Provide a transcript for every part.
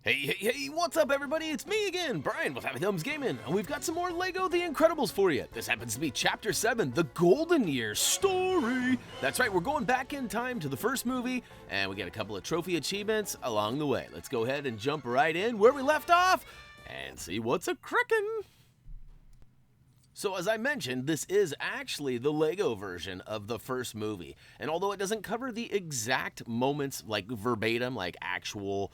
Hey, what's up everybody? It's me again, Brian with HappyThumbsGaming, and we've got some more LEGO The Incredibles for you. This happens to be Chapter 7, The Golden Years Story. That's right, we're going back in time to the first movie, and we get a couple of trophy achievements along the way. Let's go ahead and jump right in where we left off, and see what's a-crickin'. So as I mentioned, this is actually the LEGO version of the first movie, and although it doesn't cover the exact moments, like verbatim, like actual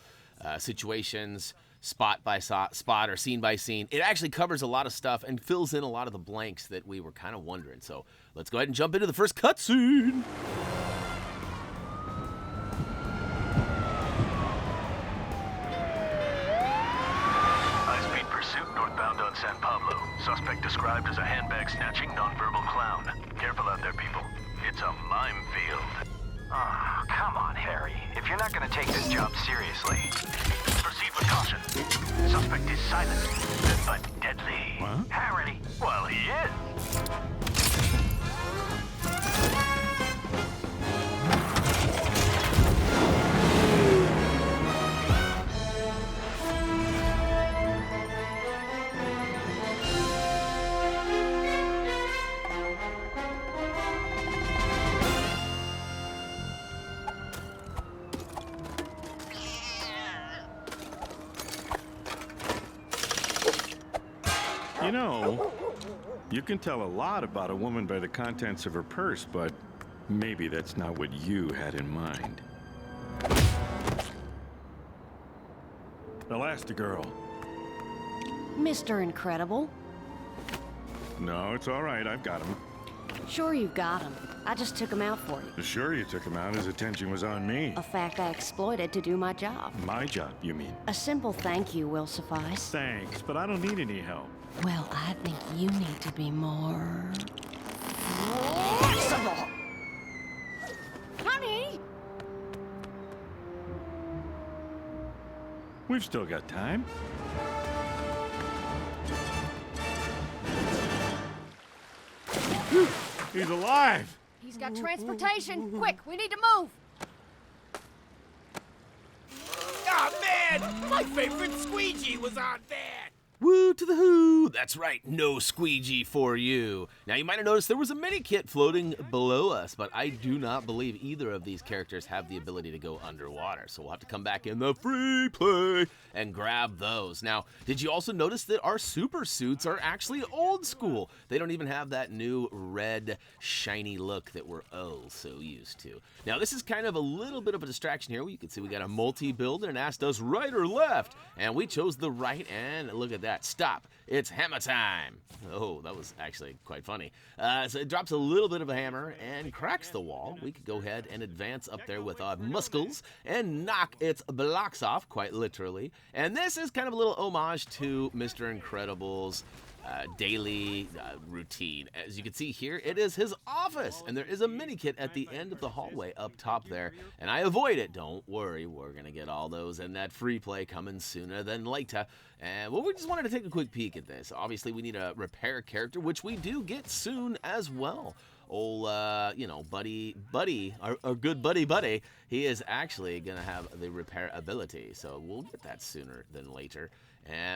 situations, spot by spot or scene by scene, it actually covers a lot of stuff and fills in a lot of the blanks that we were kind of wondering. So let's go ahead and jump into the first cutscene. High-speed pursuit northbound on San Pablo. Suspect described as a handbag-snatching, nonverbal clown. Careful out there, people. It's a minefield. Oh, come on, Harry. If you're not gonna take this job seriously... Proceed with caution. Suspect is silent, but deadly. What? Harry! Well, he is. You know, you can tell a lot about a woman by the contents of her purse, but maybe that's not what you had in mind. Elastigirl. Mr. Incredible. No, it's all right. I've got him. Sure you've got him. I just took him out for you. Sure you took him out. His attention was on me. A fact I exploited to do my job. My job, you mean? A simple thank you will suffice. Thanks, but I don't need any help. Well, I think you need to be more... flexible. Honey! We've still got time. He's alive! He's got transportation. Quick, we need to move. Oh man, my favorite squeegee was on that. Woo to the who! That's right, no squeegee for you. Now you might have noticed there was a mini kit floating below us, but I do not believe either of these characters have the ability to go underwater. So we'll have to come back in the free play and grab those. Now, did you also notice that our super suits are actually old school? They don't even have that new red shiny look that we're oh so used to. Now this is kind of a little bit of a distraction here. You can see we got a multi-build and it asked us right or left, and we chose the right, and look at that. Stop. It's hammer time. Oh, that was actually quite funny. So it drops a little bit of a hammer and cracks the wall. We could go ahead and advance up there with our muscles and knock its blocks off, quite literally. And this is kind of a little homage to Mr. Incredible's daily routine. As you can see here, it is his office, and there is a mini kit at the end of the hallway up top there, and I avoid it. Don't worry, we're gonna get all those in that free play coming sooner than later. And well, we just wanted to take a quick peek at this. Obviously, we need a repair character, which we do get soon as well. Old, you know, buddy, our good buddy, he is actually gonna have the repair ability, so we'll get that sooner than later.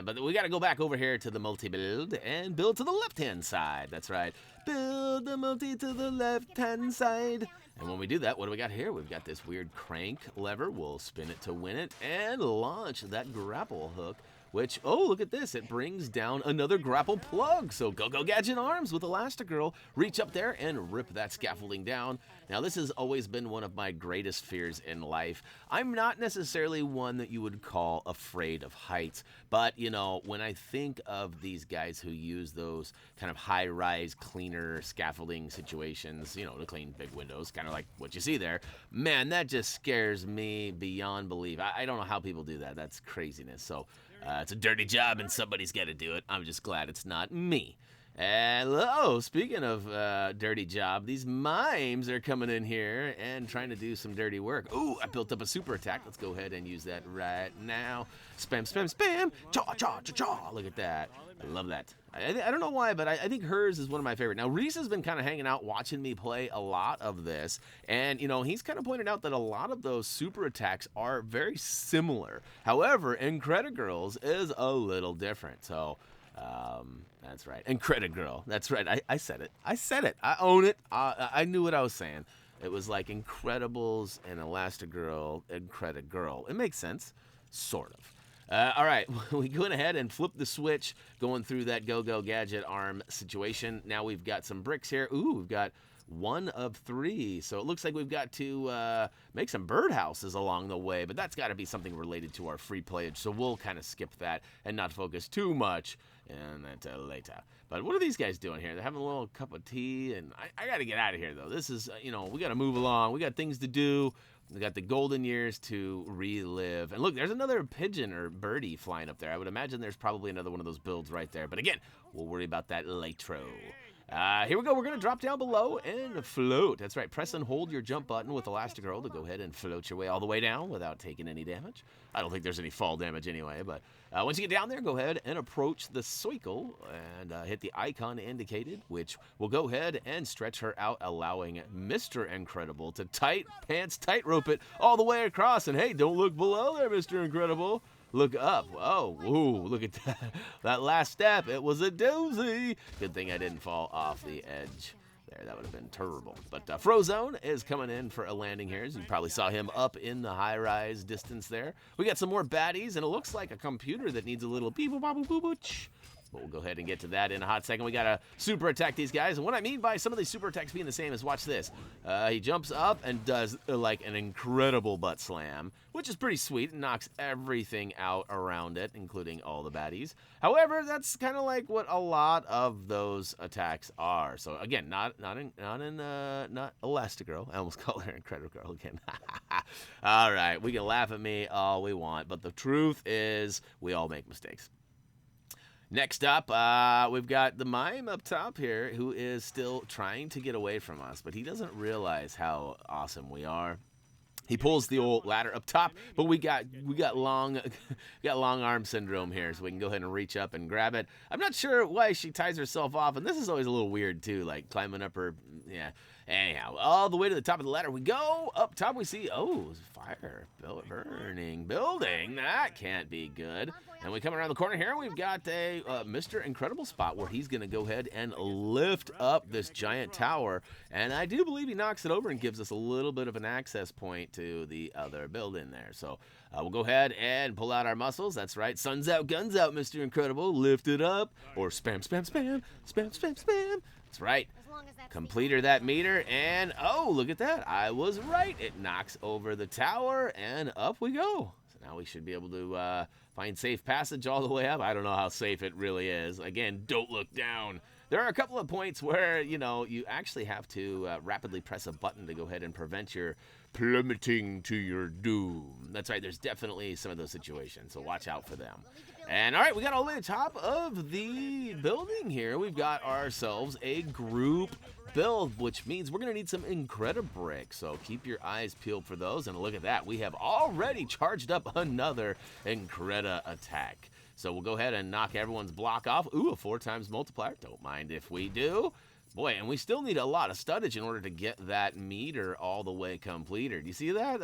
But we got to go back over here to the multi-build and build to the left-hand side. That's right. Build the multi to the left-hand side. And when we do that, what do we got here? We've got this weird crank lever. We'll spin it to win it and launch that grapple hook, which, oh, look at this. It brings down another grapple plug. So go Gadget Arms with Elastigirl. Reach up there and rip that scaffolding down. Now, this has always been one of my greatest fears in life. I'm not necessarily one that you would call afraid of heights, but, you know, when I think of these guys who use those kind of high-rise, cleaner scaffolding situations, you know, to clean big windows, kind of like what you see there, man, that just scares me beyond belief. I don't know how people do that. That's craziness. So it's a dirty job and somebody's got to do it. I'm just glad it's not me. And, oh, speaking of dirty job, these mimes are coming in here and trying to do some dirty work. Ooh, I built up a super attack. Let's go ahead and use that right now. Spam, spam, spam. Chaw, chaw, chaw, chaw. Look at that. I love that. I don't know why, but I think hers is one of my favorite. Now, Reese has been kind of hanging out watching me play a lot of this. And, you know, he's kind of pointed out that a lot of those super attacks are very similar. However, Incredigirls is a little different. So... that's right. Incredigirl. That's right. I said it. I said it. I own it. I knew what I was saying. It was like Incredibles and Elastigirl, Incredigirl. It makes sense. Sort of. All right. We go ahead and flip the switch going through that go-go gadget arm situation. Now we've got some bricks here. Ooh, we've got 1 of 3. So it looks like we've got to make some birdhouses along the way, but that's got to be something related to our free playage. So we'll kind of skip that and not focus too much and that later. But what are these guys doing here? They're having a little cup of tea, and I got to get out of here, though. This is, you know, we got to move along. We got things to do. We got the golden years to relive. And look, there's another pigeon or birdie flying up there. I would imagine there's probably another one of those builds right there. But again, we'll worry about that later. Here we go. We're going to drop down below and float. That's right. Press and hold your jump button with Elastigirl to go ahead and float your way all the way down without taking any damage. I don't think there's any fall damage anyway, but once you get down there, go ahead and approach the circle and hit the icon indicated, which will go ahead and stretch her out, allowing Mr. Incredible to tightrope it all the way across. And hey, don't look below there, Mr. Incredible. Look up. Oh, whoa, look at that. That last step, it was a doozy. Good thing I didn't fall off the edge there. That would have been terrible. But Frozone is coming in for a landing here. As you probably saw him up in the high-rise distance there. We got some more baddies, and it looks like a computer that needs a little beep-boop-boop-boop-boop. But we'll go ahead and get to that in a hot second. We got to super attack these guys. And what I mean by some of these super attacks being the same is, watch this. He jumps up and does like an incredible butt slam, which is pretty sweet and knocks everything out around it, including all the baddies. However, that's kind of like what a lot of those attacks are. So again, not Elastigirl. I almost called her Incredigirl again. All right, we can laugh at me all we want, but the truth is we all make mistakes. Next up, we've got the mime up top here who is still trying to get away from us, but he doesn't realize how awesome we are. He pulls the old ladder up top, but we got long arm syndrome here, so we can go ahead and reach up and grab it. I'm not sure why she ties herself off, and this is always a little weird too, like climbing up her, yeah. Anyhow, all the way to the top of the ladder we go. Up top we see, oh, fire, burning building. That can't be good. And we come around the corner here, we've got a Mr. Incredible spot where he's going to go ahead and lift up this giant tower. And I do believe he knocks it over and gives us a little bit of an access point to the other building there. So we'll go ahead and pull out our muscles. That's right. Sun's out, guns out, Mr. Incredible. Lift it up. Or spam, spam, spam, spam, spam, spam. That's right. Completer that meter, and oh, look at that. I was right. It knocks over the tower, and up we go. So now we should be able to find safe passage all the way up. I don't know how safe it really is. Again, don't look down. There are a couple of points where, you know, you actually have to rapidly press a button to go ahead and prevent your plummeting to your doom. That's right, there's definitely some of those situations, so watch out for them. And all right, we got all the way to the top of the building here. We've got ourselves a group build, which means we're going to need some Incredibricks. So keep your eyes peeled for those. And look at that. We have already charged up another Incredi attack. So we'll go ahead and knock everyone's block off. Ooh, a 4x multiplier. Don't mind if we do. Boy, and we still need a lot of studdage in order to get that meter all the way completed. Do you see that?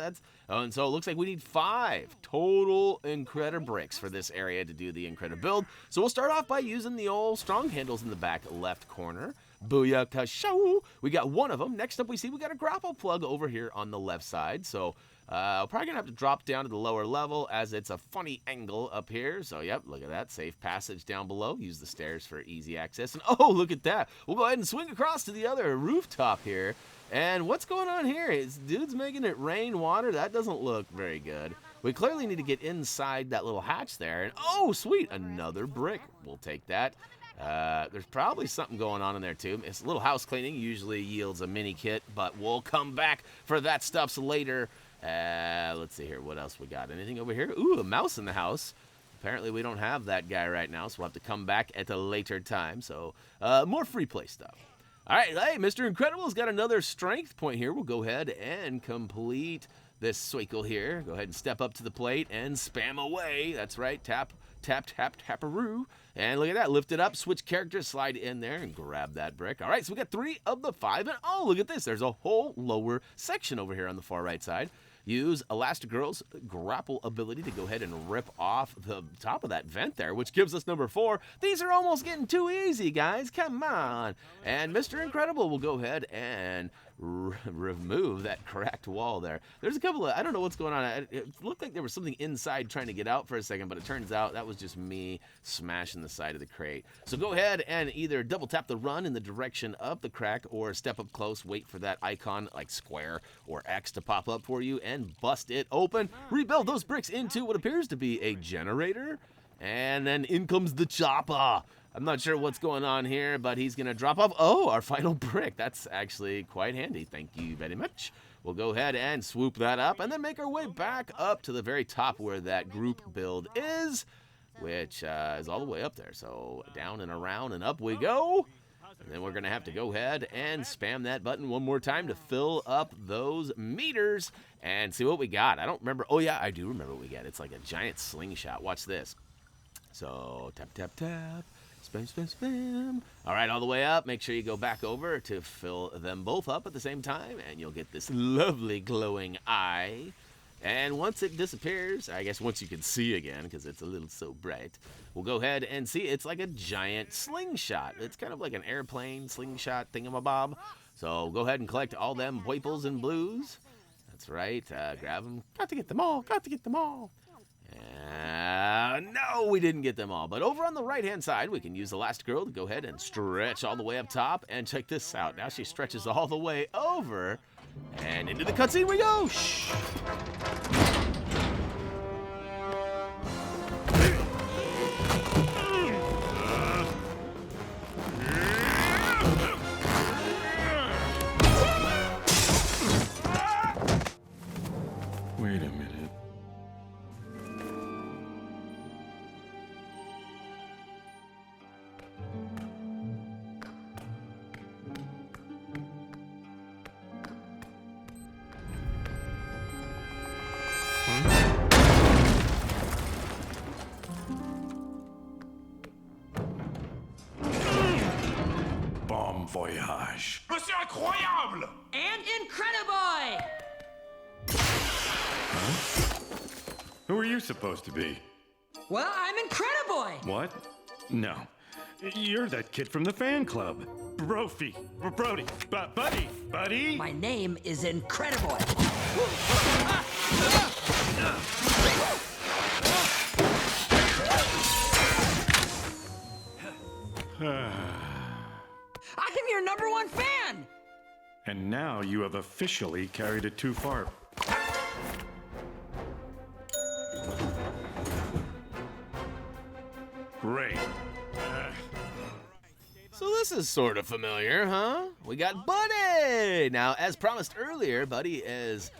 And so it looks like we need 5 total Incredibricks for this area to do the Incredi build. So we'll start off by using the old strong handles in the back left corner. Booyaka show! We got one of them. Next up we see we got a grapple plug over here on the left side. So probably gonna have to drop down to the lower level as it's a funny angle up here. So yep, look at that. Safe passage down below. Use the stairs for easy access. And oh, look at that. We'll go ahead and swing across to the other rooftop here. And what's going on here? Is dude's making it rain water? That doesn't look very good. We clearly need to get inside that little hatch there. And oh, sweet, another brick. We'll take that. There's probably something going on in there too. It's a little house cleaning. Usually yields a mini kit, but we'll come back for that stuff later. Let's see here. What else we got? Anything over here? Ooh, a mouse in the house. apparently we don't have that guy right now, so we'll have to come back at a later time. So, more free play stuff. All right, hey, Mr. Incredible's got another strength point here. We'll go ahead and complete this Swinkle here. Go ahead and step up to the plate and spam away. That's right, tap, tap, tap, taparoo. And look at that, lift it up, switch characters, slide in there, and grab that brick. All right, so we got 3 of the 5, and oh, look at this. There's a whole lower section over here on the far right side. Use Elastigirl's grapple ability to go ahead and rip off the top of that vent there, which gives us number 4. These are almost getting too easy, guys. Come on. And Mr. Incredible will go ahead and remove that cracked wall there. There's a couple of, I don't know what's going on. It looked like there was something inside trying to get out for a second, but it turns out that was just me smashing the side of the crate. So go ahead and either double tap the run in the direction of the crack or step up close, wait for that icon like square or X to pop up for you and bust it open. Rebuild those bricks into what appears to be a generator. And then in comes the chopper. I'm not sure what's going on here, but he's going to drop off, oh, our final brick. That's actually quite handy. Thank you very much. We'll go ahead and swoop that up and then make our way back up to the very top where that group build is, which is all the way up there. So down and around and up we go. And then we're going to have to go ahead and spam that button one more time to fill up those meters and see what we got. I don't remember. Oh, yeah, I do remember what we got. It's like a giant slingshot. Watch this. So tap, tap, tap. Spam, spam, spam. All right, all the way up. Make sure you go back over to fill them both up at the same time, and you'll get this lovely glowing eye. And once it disappears, I guess once you can see again, because it's a little so bright, we'll go ahead and see it's like a giant slingshot. It's kind of like an airplane slingshot thingamabob. So go ahead and collect all them purples and blues. That's right. Grab them. Got to get them all. Got to get them all. No, we didn't get them all. But over on the right-hand side, we can use Elastigirl to go ahead and stretch all the way up top. And check this out. Now she stretches all the way over. And into the cutscene we go. Shh. Wait a minute. Bon voyage. Monsieur Incroyable! And Incrediboy! Who are you supposed to be? Well, I'm Incrediboy! What? No. You're that kid from the fan club. Brody. Buddy. My name is Incrediboy. I'm your #1 fan! And now you have officially carried it too far. Great. So this is sort of familiar, huh? We got Buddy! Now, as promised earlier, Buddy is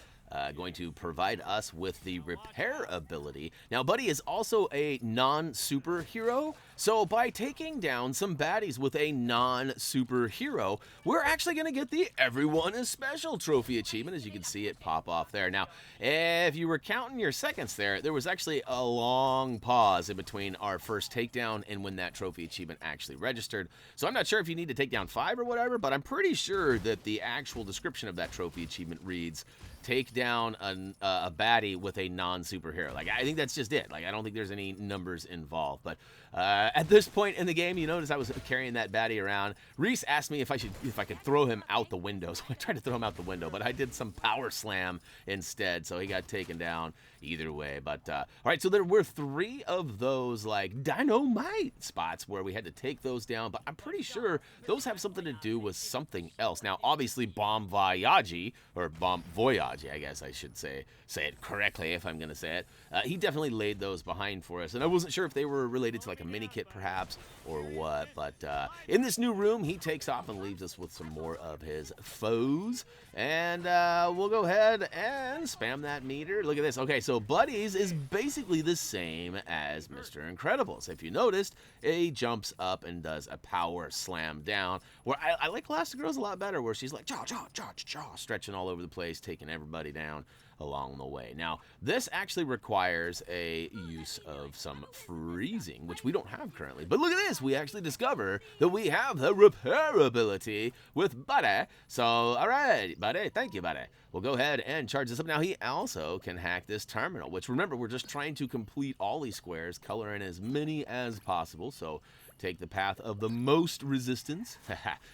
going to provide us with the repair ability. Now, Buddy is also a non-superhero, so by taking down some baddies with a non-superhero, we're actually going to get the Everyone is Special trophy achievement, as you can see it pop off there. Now, if you were counting your seconds there was actually a long pause in between our first takedown and when that trophy achievement actually registered. So I'm not sure if you need to take down 5 or whatever, but I'm pretty sure that the actual description of that trophy achievement reads, take down a baddie with a non-superhero. Like, I think that's just it. Like, I don't think there's any numbers involved. But at this point in the game, you notice I was carrying that baddie around. Reese asked me if I could throw him out the window. So I tried to throw him out the window, but I did some power slam instead. So he got taken down either way. But all right, so there were 3 of those like dynamite spots where we had to take those down. But I'm pretty sure those have something to do with something else. Now, obviously, Bon Voyage, or Bon Voyage, I guess I should say it correctly if I'm going to say it. He definitely laid those behind for us, and I wasn't sure if they were related to like a mini kit perhaps, or what. But in this new room, he takes off and leaves us with some more of his foes. And we'll go ahead and spam that meter. Look at this. Okay, so Buddies is basically the same as Mr. Incredible. So if you noticed, he jumps up and does a power slam down. Where I like Elastigirl's a lot better, where she's like jaw, stretching all over the place, taking everybody down along the way. Now, this actually requires a use of some freezing, which we don't have currently. But look at this, we actually discover that we have the repair ability with Buddy. So, all right, Buddy, thank you, Buddy. We'll go ahead and charge this up. Now, he also can hack this terminal, which remember, we're just trying to complete all these squares, color in as many as possible. So, take the path of the most resistance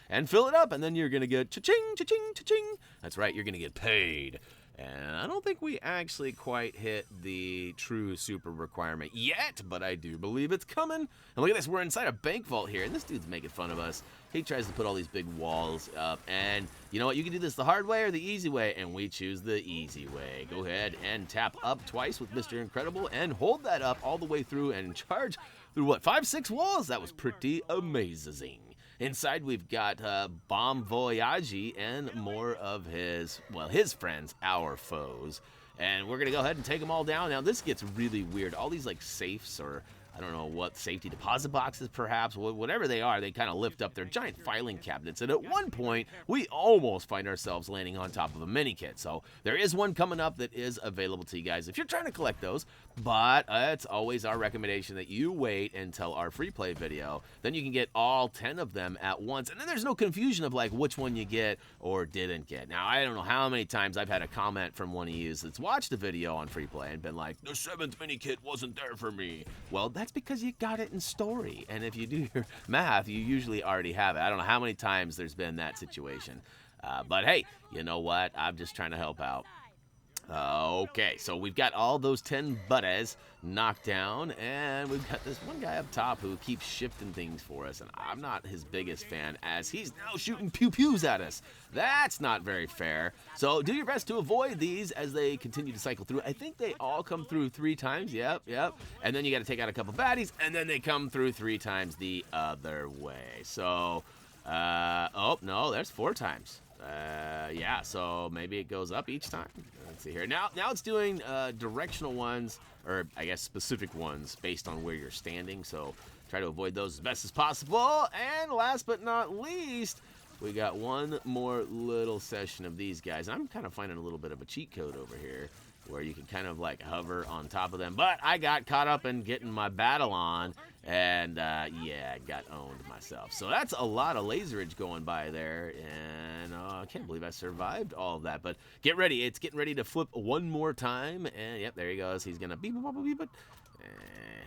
and fill it up, and then you're going to get cha-ching, cha-ching, cha-ching. That's right, you're going to get paid. And I don't think we actually quite hit the true super requirement yet, but I do believe it's coming. And look at this, we're inside a bank vault here, and this dude's making fun of us. He tries to put all these big walls up, and you know what? You can do this the hard way or the easy way, and we choose the easy way. Go ahead and tap up twice with Mr. Incredible, and hold that up all the way through and charge through, what, 5-6 walls? That was pretty amazing. Inside, we've got Bon Voyage and more of his friends, our foes. And we're going to go ahead and take them all down. Now, this gets really weird. All these, like, safes or I don't know what, safety deposit boxes perhaps, whatever they are, they kind of lift up their giant filing cabinets. And at one point, we almost find ourselves landing on top of a mini kit. So there is one coming up that is available to you guys if you're trying to collect those. But it's always our recommendation that you wait until our free play video. Then you can get all 10 of them at once. And then there's no confusion of like which one you get or didn't get. Now, I don't know how many times I've had a comment from one of you that's watched the video on free play and been like, the 7th mini kit wasn't there for me. Well, that's because you got it in story. And if you do your math, you usually already have it. I don't know how many times there's been that situation. But hey, you know what? I'm just trying to help out. Okay, so we've got all those 10 buddies knocked down, and we've got this one guy up top who keeps shifting things for us, and I'm not his biggest fan as he's now shooting pew-pews at us. That's not very fair. So do your best to avoid these as they continue to cycle through. I think they all come through 3 times. Yep. And then you got to take out a couple baddies, and then they come through 3 times the other way. So, oh, no, there's 4 times. Yeah, so maybe it goes up each time. Let's see here. Now it's doing directional ones, or I guess specific ones based on where you're standing. So try to avoid those as best as possible. And last but not least, we got one more little session of these guys. I'm kind of finding a little bit of a cheat code over here where you can kind of like hover on top of them. But I got caught up in getting my battle on, and yeah, I got owned myself. So that's a lot of laserage going by there, and I can't believe I survived all of that. But get ready, it's getting ready to flip one more time, and yep, there he goes. He's gonna beep,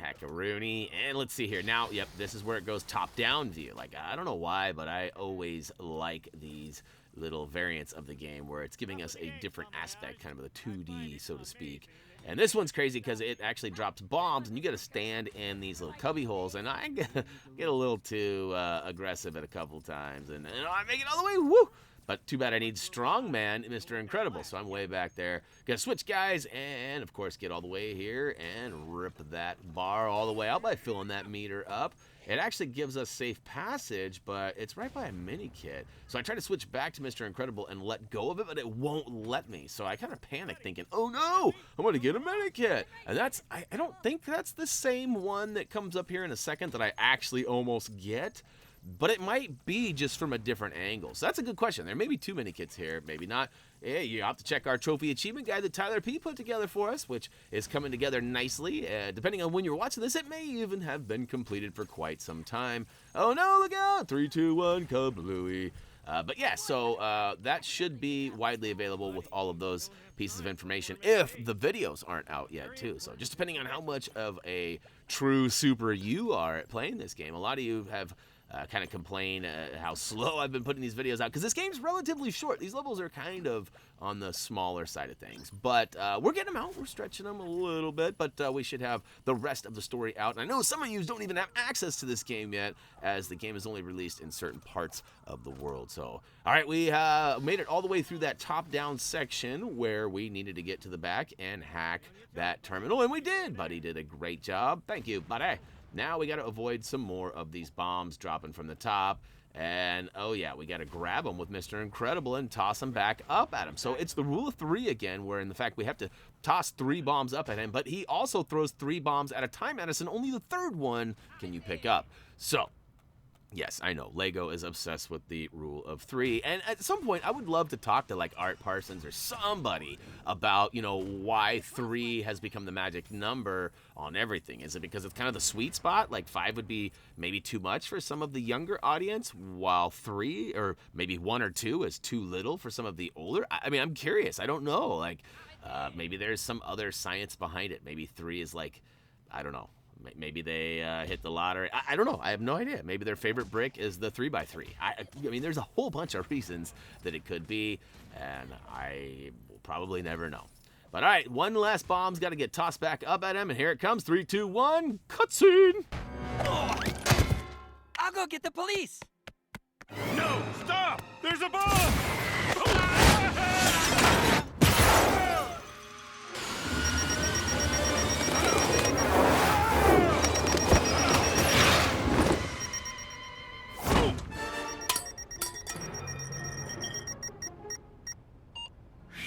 hackaroony, and let's see here. Now, yep, this is where it goes top-down view. Like, I don't know why, but I always like these little variants of the game where it's giving us a different aspect, kind of a 2D, so to speak. And this one's crazy because it actually drops bombs, and you got to stand in these little cubby holes, and I get a little too aggressive at a couple times, and I make it all the way, woo! But too bad I need Strongman, Mr. Incredible, so I'm way back there. Gotta switch guys, and of course get all the way here and rip that bar all the way out by filling that meter up. It actually gives us safe passage, but it's right by a mini kit. So I try to switch back to Mr. Incredible and let go of it, but it won't let me. So I kind of panic thinking, oh no, I'm gonna get a mini kit. And that's, I don't think that's the same one that comes up here in a second that I actually almost get. But it might be just from a different angle. So that's a good question. There may be 2 mini kits here, maybe not. Hey, you have to check our trophy achievement guide that Tyler P put together for us, which is coming together nicely. Depending on when you're watching this, it may even have been completed for quite some time. Oh no, look out! 3, 2, 1, kablooey. But yeah, so that should be widely available with all of those pieces of information if the videos aren't out yet too. So just depending on how much of a true super you are at playing this game. A lot of you have kind of complain how slow I've been putting these videos out, because this game's relatively short. These levels are kind of on the smaller side of things, but we're getting them out. We're stretching them a little bit, but we should have the rest of the story out. And I know some of you don't even have access to this game yet, as the game is only released in certain parts of the world. So, all right, we made it all the way through that top-down section where we needed to get to the back and hack that terminal, and we did. Buddy did a great job. Thank you, buddy. Now we got to avoid some more of these bombs dropping from the top. And, oh yeah, we got to grab them with Mr. Incredible and toss them back up at him. So it's the rule of 3 again, where in the fact we have to toss 3 bombs up at him, but he also throws 3 bombs at a time at us, and only the 3rd one can you pick up. So, yes, I know, Lego is obsessed with the rule of 3, and at some point I would love to talk to like Art Parsons or somebody about, why 3 has become the magic number on everything. Is it because it's kind of the sweet spot? Like 5 would be maybe too much for some of the younger audience, while 3 or maybe 1 or 2 is too little for some of the older? I mean, I'm curious. I don't know. Like, maybe there's some other science behind it. Maybe 3 is like, I don't know. Maybe they hit the lottery. I don't know. I have no idea. Maybe their favorite brick is the 3x3. I mean, there's a whole bunch of reasons that it could be, and I will probably never know. But all right, one last bomb's got to get tossed back up at him, and here it comes. 3, 2, 1, cutscene. I'll go get the police. No, stop! There's a bomb!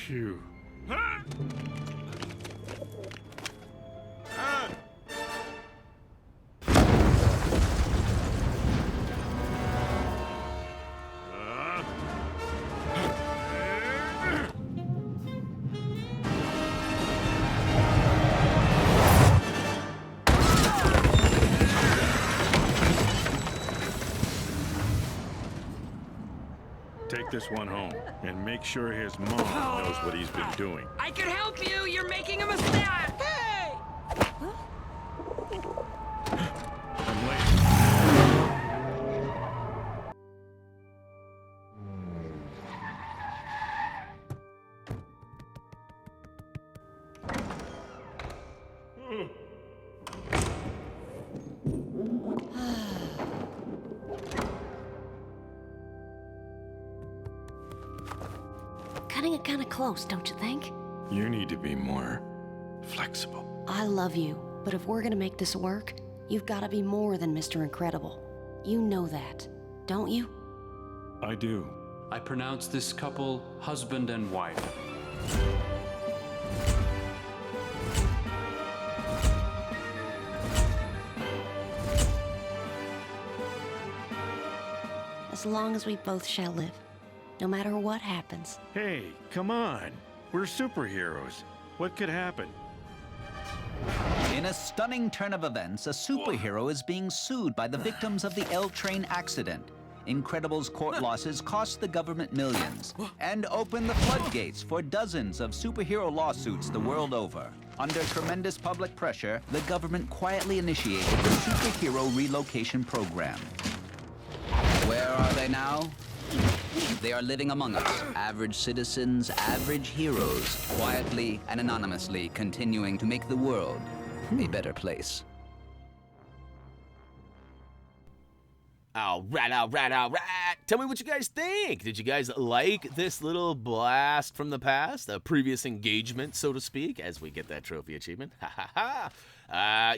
Phew. Take this one home and make sure his mom knows what he's been doing. I can help you. You're making a mistake. Hey! I'm late. Cutting it kind of close, don't you think? You need to be more flexible. I love you, but if we're gonna make this work, you've got to be more than Mr. Incredible. You know that, don't you? I do. I pronounce this couple husband and wife. As long as we both shall live, no matter what happens. Hey, come on. We're superheroes. What could happen? In a stunning turn of events, a superhero is being sued by the victims of the L train accident. Incredible's court losses cost the government millions and opened the floodgates for dozens of superhero lawsuits the world over. Under tremendous public pressure, the government quietly initiated the Superhero Relocation Program. Where are they now? They are living among us, average citizens, average heroes, quietly and anonymously continuing to make the world a better place. All right. Tell me what you guys think. Did you guys like this little blast from the past? A previous engagement, so to speak, as we get that trophy achievement. Ha ha ha.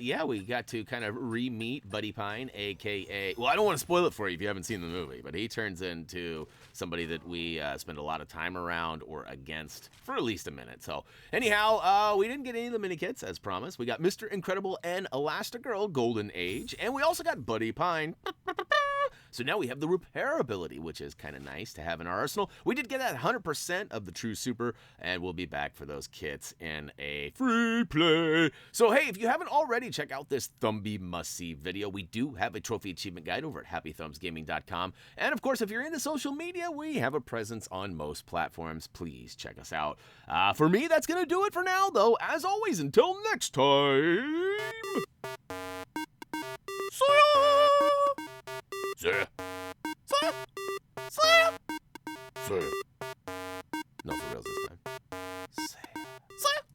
Yeah, we got to kind of re-meet Buddy Pine, a.k.a. Well, I don't want to spoil it for you if you haven't seen the movie, but he turns into somebody that we spend a lot of time around or against for at least a minute. So, anyhow, we didn't get any of the mini-kits, as promised. We got Mr. Incredible and Elastigirl Golden Age, and we also got Buddy Pine. So now we have the repair ability, which is kind of nice to have in our arsenal. We did get that 100% of the True Super, and we'll be back for those kits in a free play. So hey, if you haven't already, check out this Thumbie must-see video. We do have a trophy achievement guide over at HappyThumbsGaming.com. And of course, if you're into social media, we have a presence on most platforms. Please check us out. For me, that's going to do it for now, though. As always, until next time... See ya!